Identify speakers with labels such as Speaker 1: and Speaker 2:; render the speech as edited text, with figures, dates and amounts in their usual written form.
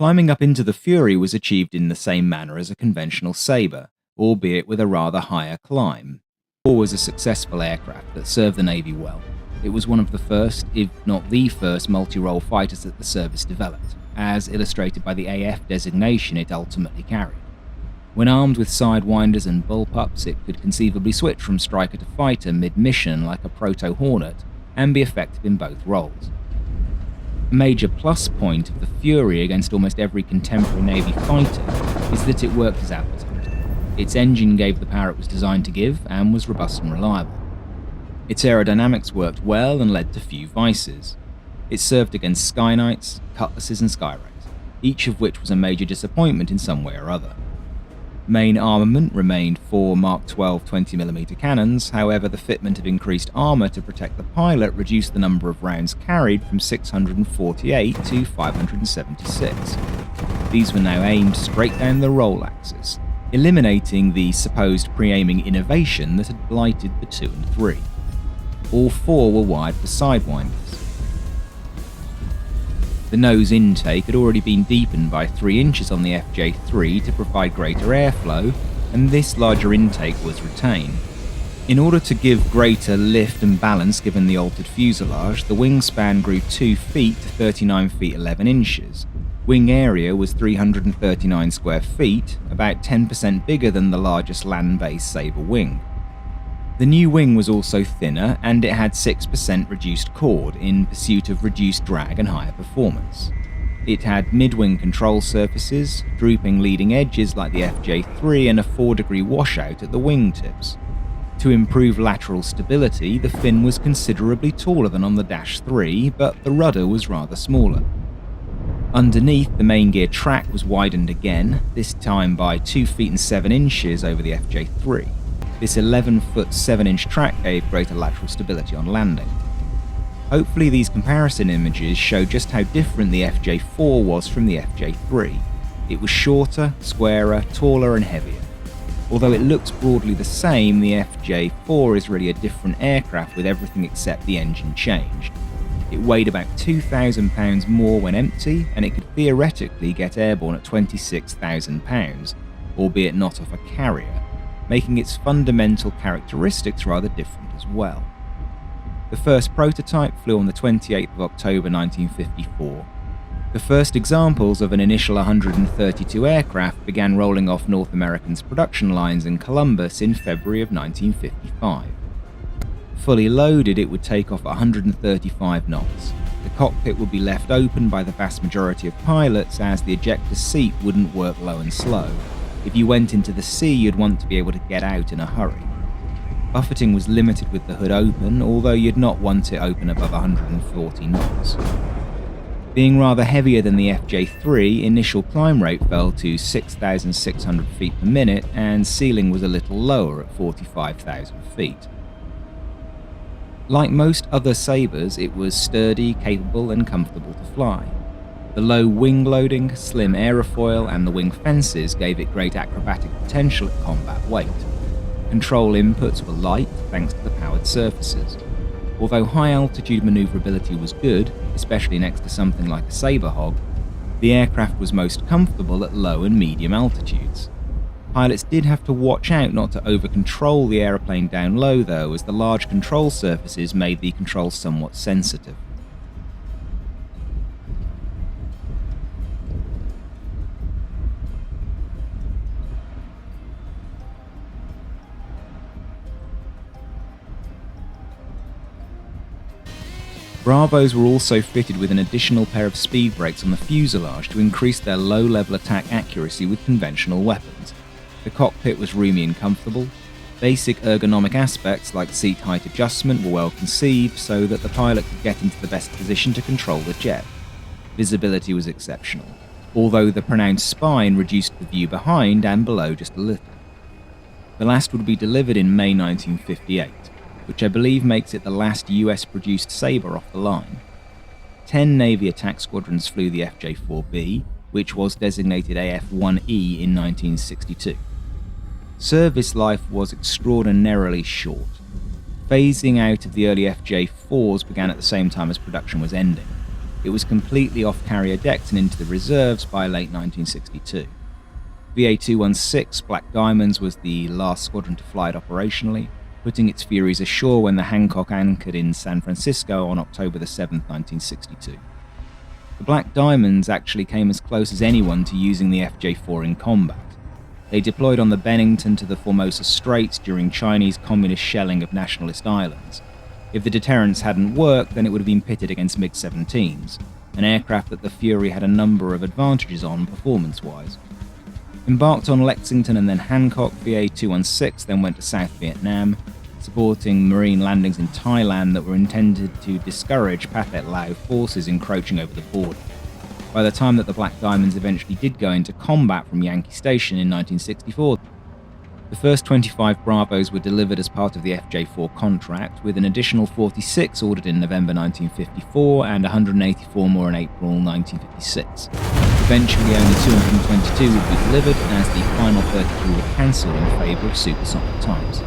Speaker 1: Climbing up into the Fury was achieved in the same manner as a conventional Sabre, albeit with a rather higher climb. It was a successful aircraft that served the Navy well. It was one of the first, if not the first, multi-role fighters that the service developed, as illustrated by the AF designation it ultimately carried. When armed with sidewinders and bullpups, it could conceivably switch from striker to fighter mid-mission like a proto-Hornet, and be effective in both roles. A major plus point of the Fury against almost every contemporary Navy fighter is that it worked as advertised. Its engine gave the power it was designed to give, and was robust and reliable. Its aerodynamics worked well and led to few vices. It served against Sky Knights, Cutlasses and Skyrays, each of which was a major disappointment in some way or other. Main armament remained 4 Mark 12 20mm cannons, however the fitment of increased armour to protect the pilot reduced the number of rounds carried from 648 to 576. These were now aimed straight down the roll axis, eliminating the supposed pre-aiming innovation that had blighted the 2 and 3. All 4 were wired for sidewinders. The nose intake had already been deepened by 3 inches on the FJ-3 to provide greater airflow, and this larger intake was retained. In order to give greater lift and balance given the altered fuselage, the wingspan grew 2 feet to 39 feet 11 inches. Wing area was 339 square feet, about 10% bigger than the largest land-based Sabre wing. The new wing was also thinner, and it had 6% reduced chord in pursuit of reduced drag and higher performance. It had mid-wing control surfaces, drooping leading edges like the FJ-3 and a 4-degree washout at the wingtips. To improve lateral stability, the fin was considerably taller than on the Dash 3, but the rudder was rather smaller. Underneath, the main gear track was widened again, this time by 2 feet and 7 inches over the FJ-3. This 11-foot 7-inch track gave greater lateral stability on landing. Hopefully these comparison images show just how different the FJ-4 was from the FJ-3. It was shorter, squarer, taller and heavier. Although it looks broadly the same, the FJ-4 is really a different aircraft with everything except the engine changed. It weighed about 2,000 pounds more when empty, and it could theoretically get airborne at 26,000 pounds, albeit not off a carrier, making its fundamental characteristics rather different as well. The first prototype flew on the 28th of October 1954. The first examples of an initial 132 aircraft began rolling off North American's production lines in Columbus in February of 1955. Fully loaded, it would take off at 135 knots. The cockpit would be left open by the vast majority of pilots, as the ejector seat wouldn't work low and slow. If you went into the sea, you'd want to be able to get out in a hurry. Buffeting was limited with the hood open, although you'd not want it open above 140 knots. Being rather heavier than the FJ-3, initial climb rate fell to 6,600 feet per minute, and ceiling was a little lower at 45,000 feet. Like most other Sabres, it was sturdy, capable and comfortable to fly. The low wing loading, slim aerofoil and the wing fences gave it great acrobatic potential at combat weight. Control inputs were light thanks to the powered surfaces. Although high altitude manoeuvrability was good, especially next to something like a Sabre Hog, the aircraft was most comfortable at low and medium altitudes. Pilots did have to watch out not to over-control the aeroplane down low though, as the large control surfaces made the controls somewhat sensitive. Bravos were also fitted with an additional pair of speed brakes on the fuselage to increase their low-level attack accuracy with conventional weapons. The cockpit was roomy and comfortable. Basic ergonomic aspects like seat height adjustment were well conceived so that the pilot could get into the best position to control the jet. Visibility was exceptional, although the pronounced spine reduced the view behind and below just a little. The last would be delivered in May 1958. Which I believe makes it the last US-produced Sabre off the line. 10 Navy attack squadrons flew the FJ-4B, which was designated AF-1E in 1962. Service life was extraordinarily short. Phasing out of the early FJ-4s began at the same time as production was ending. it was completely off carrier decks and into the reserves by late 1962. VA-216 Black Diamonds was the last squadron to fly it operationally, putting its Furies ashore when the Hancock anchored in San Francisco on October 7, 1962. The Black Diamonds actually came as close as anyone to using the FJ-4 in combat. They deployed on the Bennington to the Formosa Straits during Chinese communist shelling of nationalist islands. If the deterrence hadn't worked, then it would have been pitted against MiG-17s, an aircraft that the Fury had a number of advantages on performance-wise. Embarked on Lexington and then Hancock, VA-216 then went to South Vietnam, supporting marine landings in Thailand that were intended to discourage Pathet Lao forces encroaching over the border. By the time that the Black Diamonds eventually did go into combat from Yankee Station in 1964, the first 25 Bravos were delivered as part of the FJ-4 contract, with an additional 46 ordered in November 1954 and 184 more in April 1956. Eventually only 222 would be delivered as the final 33 were cancelled in favour of supersonic types.